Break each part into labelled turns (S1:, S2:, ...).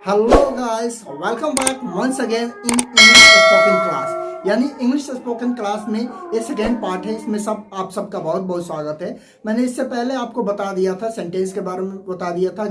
S1: Hello guys, welcome back once again in English spoken class. यानी English spoken class में ये second part है। इसमें आप सबका बहुत बहुत स्वागत है। मैंने इससे पहले आपको बता दिया था, सेंटेंस के बारे में बता दिया था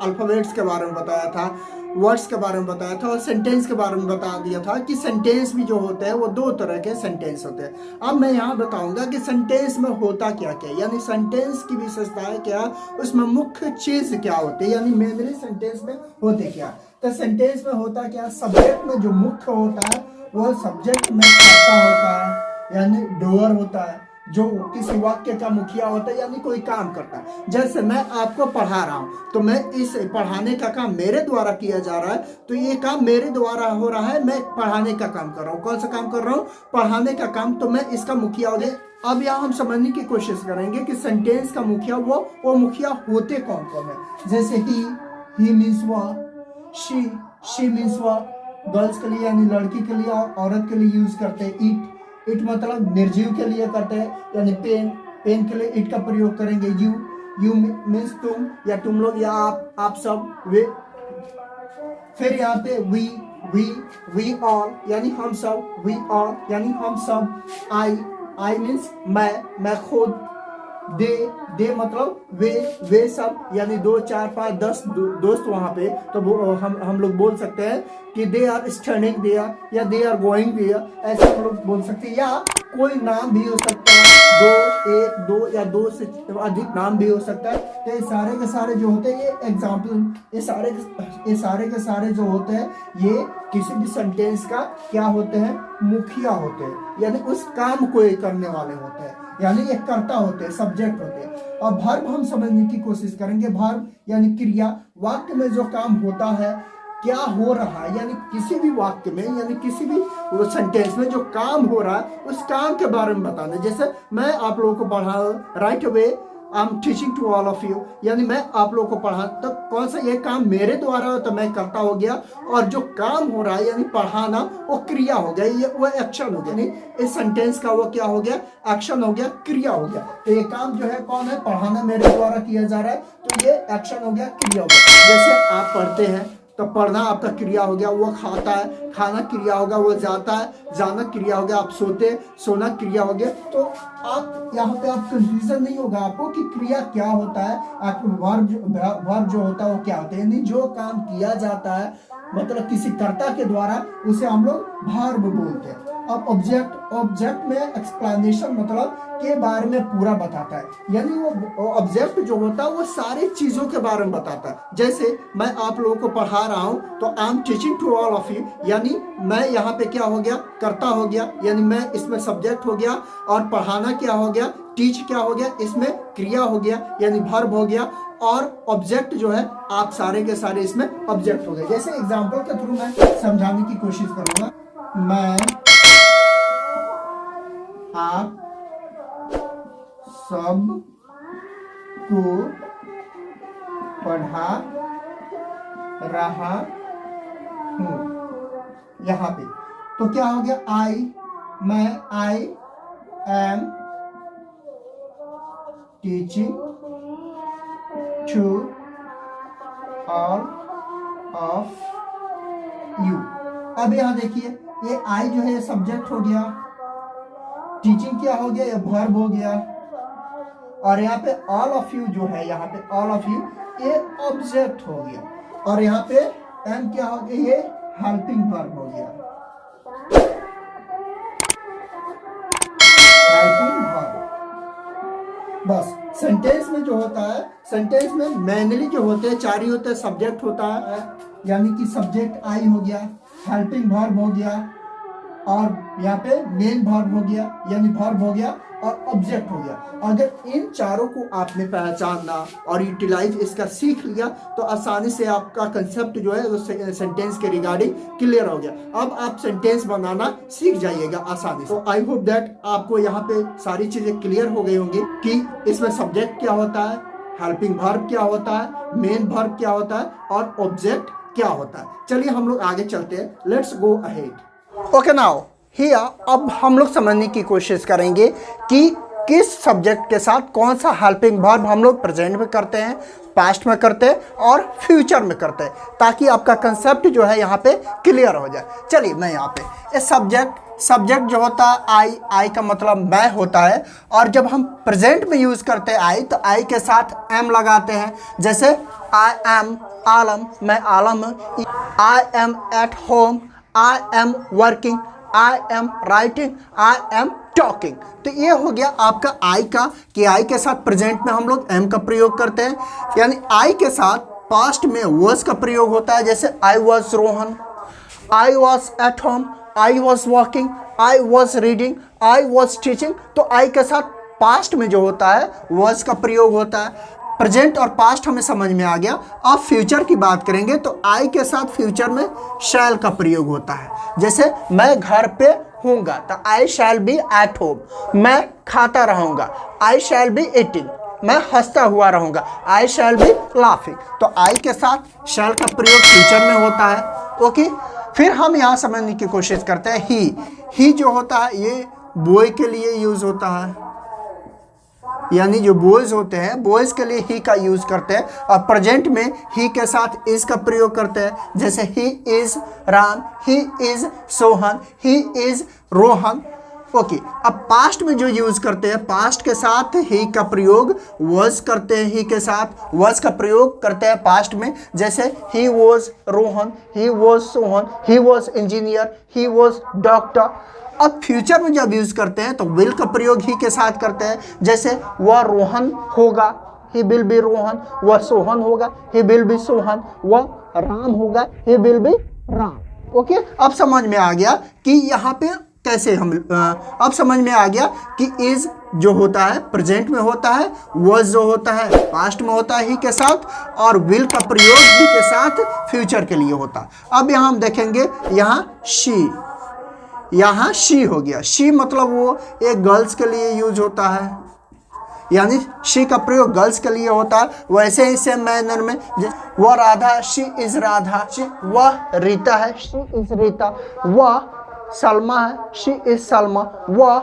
S1: अल्फाबेट्स के बारे में बताया था, वर्ड्स के बारे में बताया था और सेंटेंस के बारे में बता दिया था कि सेंटेंस भी जो होते हैं वो दो तरह के सेंटेंस होते हैं। अब मैं यहाँ बताऊंगा कि सेंटेंस में होता क्या क्या, यानी सेंटेंस की विशेषताएं क्या, उसमें मुख्य चीज क्या होती है, यानी मेनली सेंटेंस में होते क्या। तो सेंटेंस में होता क्या, सब्जेक्ट में जो मुख्य होता है वो सब्जेक्ट में कर्ता होता है, यानी डूअर होता है, जो किसी वाक्य का मुखिया होता है, यानी कोई काम करता है। जैसे मैं आपको पढ़ा रहा हूँ तो मैं इस पढ़ाने का काम मेरे द्वारा किया जा रहा है, तो ये काम मेरे द्वारा हो रहा है, मैं पढ़ाने का काम कर रहा हूँ। कौन सा काम कर रहा हूँ? पढ़ाने का काम, तो मैं इसका मुखिया हो गया। अब यहाँ हम समझने की कोशिश करेंगे कि सेंटेंस का मुखिया वो मुखिया होते कौन कौन है। जैसे ही मीन्स वह, शी मीन्स वह गर्ल्स के लिए यानी लड़की के लिए और औरत के लिए यूज करते हैं। इट मतलब निर्जीव के लिए करते हैं, यानी पेन के लिए इट का प्रयोग करेंगे। यू मीन्स तुम या तुम लोग या आप सब, वे। फिर यहाँ पे वी ऑल यानी हम सब, वी ऑल यानी हम सब। आई मीन्स मैं खुद। दे मतलब वे सब, यानी 2 4 5 10 दोस्त वहां पे, तो हम लोग बोल सकते हैं कि दे आर स्टडिंग देयर या दे आर गोइंग देयर, ऐसे हम लोग बोल सकते हैं। या कोई नाम भी हो सकता है, दो या दो से अधिक नाम भी हो सकता है। तो ये सारे के सारे जो होते हैं ये एग्जाम्पल, ये सारे के सारे जो होते हैं ये किसी भी सेंटेंस का क्या होते हैं? मुखिया होते हैं, यानी उस काम को करने वाले होते हैं, यानी ये कर्ता होते हैं, सब्जेक्ट होते हैं। और वर्ब हम समझने की कोशिश करेंगे। वर्ब यानी क्रिया, वाक्य में जो काम होता है, क्या हो रहा है, यानी किसी भी वाक्य में यानी किसी भी सेंटेंस में जो काम हो रहा है उस काम के बारे में बताना। जैसे मैं आप लोगों को पढ़ा right away, I am teaching to all of you, यानी मैं आप लोगों को पढ़ा, तो कौन सा ये काम मेरे द्वारा हो तो मैं करता हो गया, और जो काम हो रहा है यानी पढ़ाना वो क्रिया हो गया, ये वो एक्शन हो गया। यानी इस सेंटेंस का वो क्या हो गया? एक्शन हो गया, क्रिया हो गया। तो ये काम जो है कौन है? पढ़ाना मेरे द्वारा किया जा रहा है, तो ये एक्शन हो गया, क्रिया हो गया। जैसे आप पढ़ते हैं तो पढ़ना आपका क्रिया हो गया, वो खाता है, खाना क्रिया होगा, वो जाता है, जाना क्रिया हो गया, आप सोना क्रिया हो गया। तो आप यहाँ पे आप कंफ्यूजन नहीं होगा आपको कि क्रिया क्या होता है, वर्ब जो होता है वो क्या होता है। यानी जो काम किया जाता है मतलब किसी कर्ता के द्वारा, उसे हम लोग वर्ब बोलते हैं। अब ऑब्जेक्ट में एक्सप्लेनेशन मतलब के बारे में पूरा बताता है, यानी वो ऑब्जेक्ट जो होता है वो सारी चीजों के बारे में बताता है। जैसे मैं आप लोगों को पढ़ा रहा हूं तो I am teaching to all of you, यानी मैं यहाँ पे क्या हो गया? कर्ता हो गया, यानी मैं इसमें सब्जेक्ट हो गया, और पढ़ाना क्या हो गया? टीच क्या हो गया? इसमें क्रिया हो गया, यानी वर्ब हो गया, और ऑब्जेक्ट जो है आप सारे के सारे इसमें ऑब्जेक्ट हो गए। जैसे एग्जाम्पल के थ्रू मैं समझाने की कोशिश करूंगा। मैं आप सब को पढ़ा रहा हूं, यहां पे तो क्या हो गया? I am teaching to all of you. अब यहां देखिए, ये आई जो है सब्जेक्ट हो गया, टीचिंग क्या हो गया? ये वर्ब हो गया, और यहाँ पे ऑल ऑफ यू जो है, यहाँ पे ऑल ऑफ यू ये ऑब्जेक्ट हो गया, और यहाँ पे एम क्या हो गया? ये हेल्पिंग वर्ब हो गया, हेल्पिंग वर्ब। बस सेंटेंस में जो होता है, सेंटेंस में मेनली जो होते हैं चार ही होते हैं। सब्जेक्ट होता है, यानी कि सब्जेक्ट आई हो गया, हेल्पिंग वर्ब हो गया, और यहाँ पे मेन वर्ब हो गया यानी वर्ब हो गया, और ऑब्जेक्ट हो गया। अगर इन चारों को आपने पहचानना और यूटिलाइज इसका सीख लिया तो आसानी से आपका कंसेप्ट जो है वो सेंटेंस के रिगार्डिंग क्लियर हो गया। अब आप सेंटेंस बनाना सीख जाइएगा आसानी से। तो आई होप दैट आपको यहाँ पे सारी चीजें क्लियर हो गई होंगी कि इसमें सब्जेक्ट क्या होता है, हेल्पिंग वर्ब क्या होता है, मेन वर्ब क्या होता है, और ऑब्जेक्ट क्या होता है। चलिए हम लोग आगे चलते हैं। Let's go ahead. Okay now here अब हम लोग समझने की कोशिश करेंगे कि किस सब्जेक्ट के साथ कौन सा हेल्पिंग वर्ब हम लोग प्रेजेंट में करते हैं, पास्ट में करते हैं और फ्यूचर में करते हैं, ताकि आपका कंसेप्ट जो है यहाँ पे क्लियर हो जाए। चलिए मैं यहाँ पे ये सब्जेक्ट जो होता है आई का मतलब मैं होता है, और जब हम प्रेजेंट में यूज़ करते हैं आई, तो आई के साथ एम लगाते हैं। जैसे आई एम आलम, मैं आलम हूँ। I am at home, I am working, I am writing, I am talking. तो ये हो गया आपका आई का, कि आई के साथ प्रेजेंट में हम लोग एम का प्रयोग करते हैं। यानी आई के साथ पास्ट में वॉज का प्रयोग होता है। जैसे I was Rohan, I was at home, I was walking, I was reading, I was teaching. तो आई के साथ पास्ट में जो होता है वॉज का प्रयोग होता है। प्रेजेंट और पास्ट हमें समझ में आ गया। अब फ्यूचर की बात करेंगे तो आई के साथ फ्यूचर में शैल का प्रयोग होता है। जैसे मैं घर पे हूँगा तो आई शैल बी एट होम, मैं खाता रहूँगा, आई शैल बी ईटिंग, मैं हंसता हुआ रहूँगा, आई शैल बी लाफिंग। तो आई के साथ शैल का प्रयोग फ्यूचर में होता है। ओके, फिर हम यहाँ समझने की कोशिश करते हैं ही जो होता है ये बॉय के लिए यूज़ होता है। यानी जो बॉयज होते हैं बॉयज के लिए ही का यूज़ करते हैं, और प्रेजेंट में ही के साथ इज का प्रयोग करते हैं। जैसे he is Ram, he is Sohan, he is Rohan. Okay, अब पास्ट में जो यूज़ करते हैं, पास्ट के साथ ही का प्रयोग वॉज करते हैं, ही के साथ वॉज का प्रयोग करते हैं पास्ट में। जैसे he was Rohan, he was Sohan, he was engineer, he was doctor. अब फ्यूचर में जब यूज़ करते हैं तो विल का प्रयोग ही के साथ करते हैं। जैसे वह रोहन होगा, ही विल बी रोहन, वह सोहन होगा, ही विल बी सोहन, वह राम होगा, he will be Ram. Okay, अब समझ में आ गया कि यहाँ पे कैसे हम अब समझ में आ गया कि इज जो होता है प्रेजेंट में होता है, वॉज जो होता है पास्ट में होता है ही के साथ, और विल का प्रयोग ही के साथ फ्यूचर के लिए होता है। अब यहाँ हम देखेंगे, यहाँ शी हो गया। शी मतलब वो एक गर्ल्स के लिए यूज होता है, यानी शी का प्रयोग गर्ल्स के लिए होता है। वैसे ही सेम मैनर में वह राधा, शी इज राधा, वह रीता है, शी इज रीता, वह सलमा है, शी इज सलमा, वह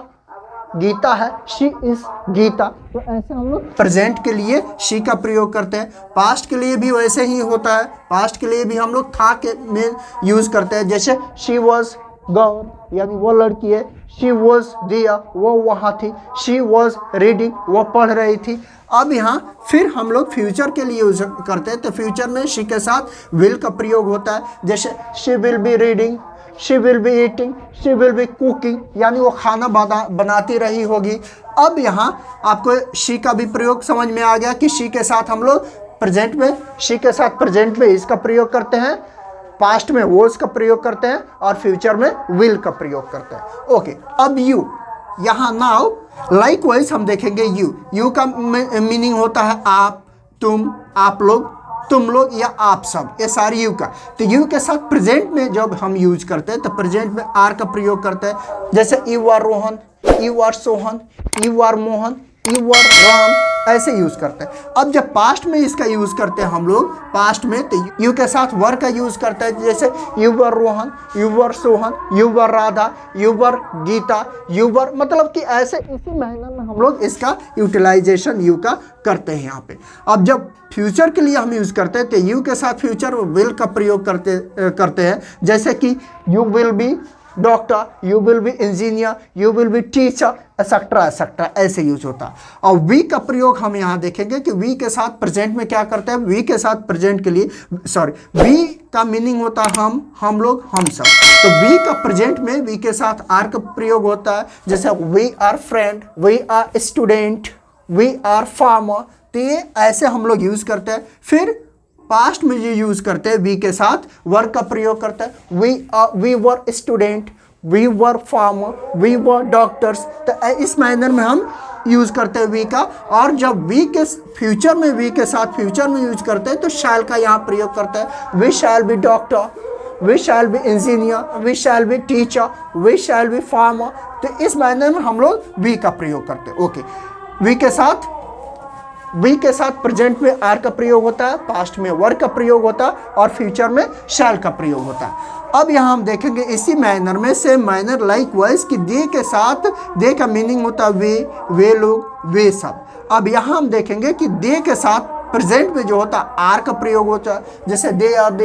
S1: गीता है, शी इज गीता। तो ऐसे हम लोग प्रेजेंट के लिए शी का प्रयोग करते हैं। पास्ट के लिए भी वैसे ही होता है, पास्ट के लिए भी हम लोग था के में यूज करते हैं। जैसे शी वॉज गौर, यानी वो लड़की है, शी वॉज दिया, वो वहाँ थी, शी वॉज रीडिंग, वो पढ़ रही थी। अब यहाँ फिर हम लोग फ्यूचर के लिए यूज करते हैं, तो फ्यूचर में शी के साथ विल का प्रयोग होता है। जैसे she will be reading, she will be eating, she will be cooking, यानी वो खाना बनाती रही होगी। अब यहाँ आपको शी का भी प्रयोग समझ में आ गया कि शी के साथ हम लोग प्रेजेंट में, शी के साथ प्रेजेंट में इसका प्रयोग करते हैं, पास्ट में वॉज का प्रयोग करते हैं, और फ्यूचर में विल का प्रयोग करते हैं। ओके, अब यू, यहाँ नाउ लाइकवाइज हम देखेंगे यू का मीनिंग होता है आप, तुम, आप लोग, तुम लोग या आप सब, ये सारी यू का। तो यू के साथ प्रेजेंट में जब हम यूज करते हैं तो प्रेजेंट में आर का प्रयोग करते हैं। जैसे you are Rohan, you are Sohan, you are Mohan, you are Ram, ऐसे यूज करते हैं। अब जब पास्ट में इसका यूज करते हैं हम लोग, पास्ट में तो यू के साथ वर का यूज करते हैं। जैसे you were Rohan, you were Sohan, you were Radha, you were Geeta, you were, मतलब कि ऐसे इसी महीने में हम लोग इसका यूटिलाइजेशन यू का करते हैं यहाँ पे। अब जब फ्यूचर के लिए हम यूज करते हैं तो यू के साथ फ्यूचर विल का प्रयोग करते हैं। जैसे कि you will be doctor, you will be engineer, you will be teacher, etcetera etcetera, ऐसे यूज होता है। और वी का प्रयोग हम यहाँ देखेंगे कि वी के साथ प्रेजेंट में क्या करते हैं। वी के साथ प्रेजेंट के लिए, वी का मीनिंग होता है हम लोग, हम सब। तो वी का प्रेजेंट में वी के साथ आर का प्रयोग होता है। जैसे we are friend, we are student, we are farmer. तो ये ऐसे हम लोग यूज करते हैं। फिर पास्ट में ये यूज करते हैं वी के साथ वर का प्रयोग करते हैं। We were student, we were farmer, we were doctors. तो इस मैनर में हम यूज करते हैं वी का। और जब वी के फ्यूचर में वी के साथ फ्यूचर में यूज करते हैं तो शैल का यहाँ प्रयोग करते हैं। We shall be doctor, we shall be engineer, we shall be teacher, we shall be farmer. तो इस मैनर में हम लोग वी का प्रयोग करते हैं। ओके, वी के साथ वी के साथ प्रेजेंट में आर का प्रयोग होता है, पास्ट में वर का प्रयोग होता है और फ्यूचर में शैल का प्रयोग होता है। अब यहाँ हम देखेंगे इसी मैनर में से माइनर लाइक वाइज कि दे के साथ दे का मीनिंग होता है वे लोग, वे सब। अब यहाँ हम देखेंगे कि दे के साथ प्रेजेंट में जो होता है आर का प्रयोग होता है, जैसे दे आर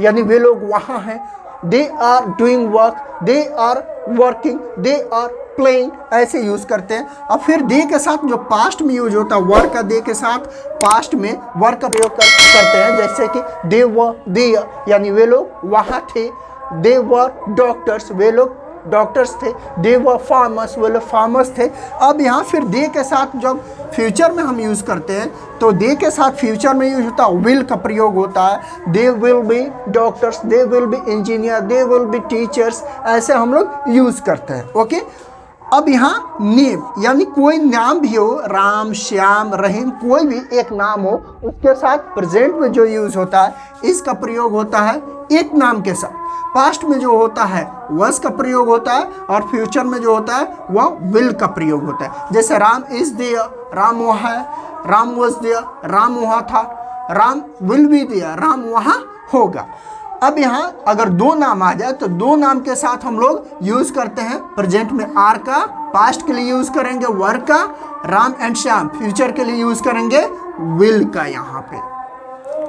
S1: यानी वे लोग वहाँ हैं, they are doing work, they are working, they are playing, ऐसे यूज करते हैं। अब फिर दे के साथ जो पास्ट में यूज होता है वर का, दे के साथ पास्ट में वर का प्रयोग करते हैं, जैसे कि दे वर यानी वे लोग वहाँ थे, दे वर डॉक्टर्स, वे लोग डॉक्टर्स थे, दे वर फार्मर्स, वे लोग फार्मर्स थे। अब यहाँ फिर दे के साथ जब फ्यूचर में हम यूज़ करते हैं तो दे के साथ फ्यूचर में यूज होता है विल का प्रयोग होता है, they will be doctors, they will be engineer, they will be teachers, ऐसे हम लोग यूज़ करते हैं। ओके, अब यहाँ नेम यानी कोई नाम भी हो, राम, श्याम, रहीम, कोई भी एक नाम हो, उसके साथ प्रेजेंट में जो यूज होता है इसका प्रयोग होता है एक नाम के साथ। पास्ट में जो होता है वस का प्रयोग होता है और फ्यूचर में जो होता है वह विल का प्रयोग होता है। जैसे राम इज देयर, राम वहाँ है, राम वॉज देयर, राम वहाँ था, Ram will be there, Ram वहाँ होगा। अब यहाँ अगर दो नाम आ जाए तो दो नाम के साथ हम लोग यूज करते हैं प्रेजेंट में आर का, पास्ट के लिए यूज करेंगे वर का, राम एंड श्याम, फ्यूचर के लिए यूज करेंगे विल का यहाँ पे।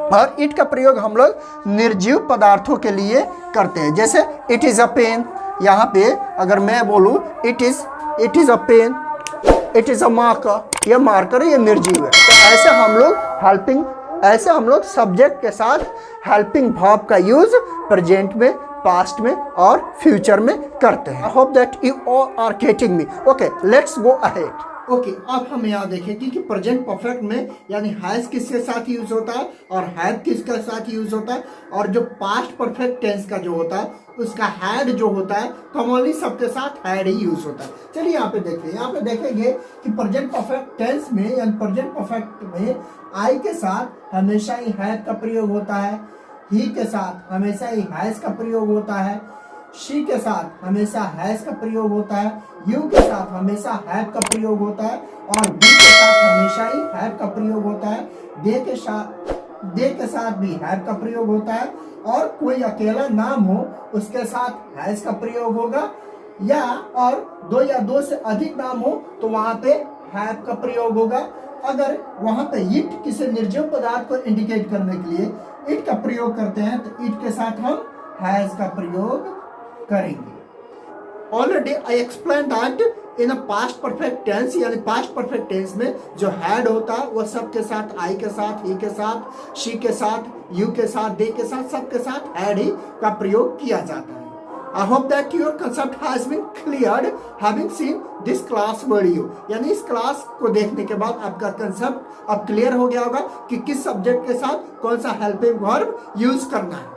S1: और इट का प्रयोग हम लोग निर्जीव पदार्थों के लिए करते हैं, जैसे इट इज अ पेन, यहाँ पे अगर मैं बोलूँ it is a pen, it is a marker, ये मार्कर है, ये निर्जीव है। तो ऐसे हम लोग सब्जेक्ट के साथ हेल्पिंग वर्ब का यूज प्रेजेंट में, पास्ट में और फ्यूचर में करते हैं। I hope that you all are getting me. Okay, let's go ahead. Okay, अब हम यहाँ देखेंगे कि प्रेजेंट परफेक्ट में यानी हैज किसके साथ यूज होता है और हैड किसके साथ यूज होता है, और जो पास्ट परफेक्ट टेंस का जो होता है उसका हैड जो होता है कॉमनली सबके साथ हैड ही यूज होता है। चलिए यहाँ पे देखिए, यहाँ पे देखेंगे कि प्रेजेंट परफेक्ट टेंस में यानी प्रेजेंट परफेक्ट में आई के साथ हमेशा ही हैड का प्रयोग होता है, ही के साथ हमेशा ही हैज का प्रयोग होता है, शी के साथ हमेशा हैज का प्रयोग होता है, यू के साथ हमेशा हैव का प्रयोग होता है और बी के साथ हमेशा ही हैव का प्रयोग होता है, दे के साथ भी हैव का प्रयोग होता है, और कोई अकेला नाम हो उसके साथ हैज का प्रयोग होगा, या और दो या दो से अधिक नाम हो तो वहां पे हैव का प्रयोग होगा। अगर वहां पे इट किसी निर्जीव पदार्थ को इंडिकेट करने के लिए इट का प्रयोग करते हैं तो इट के साथ हम हैज का प्रयोग करेंगे। Already I explain that in a past perfect tense, यानी पास्ट परफेक्ट टेंस में जो हैड होता है वो सब के साथ, आई के साथ, ही के साथ, शी के साथ, यू के साथ, दे के साथ, सब के साथ हैड ही का प्रयोग किया जाता है। I hope that your concept has been cleared having seen this class video। यानी इस क्लास को देखने के बाद आपका कंसेप्ट अब क्लियर हो गया होगा कि किस सब्जेक्ट के साथ कौन सा हेल्पिंग वर्ब यूज करना है।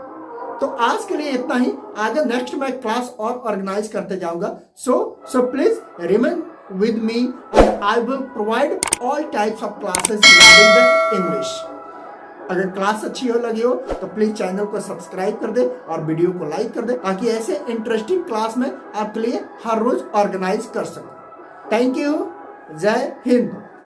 S1: तो आज के लिए इतना ही, आगे नेक्स्ट मैं क्लास और ऑर्गेनाइज करते जाऊंगा। So please remain with me and I will provide all types of classes regarding the English। अगर क्लास अच्छी हो लगी हो तो प्लीज चैनल को सब्सक्राइब कर दे और वीडियो को लाइक कर दे, ताकि ऐसे इंटरेस्टिंग क्लास में आपके लिए हर रोज ऑर्गेनाइज कर सकूं। थैंक यू, जय हिंद।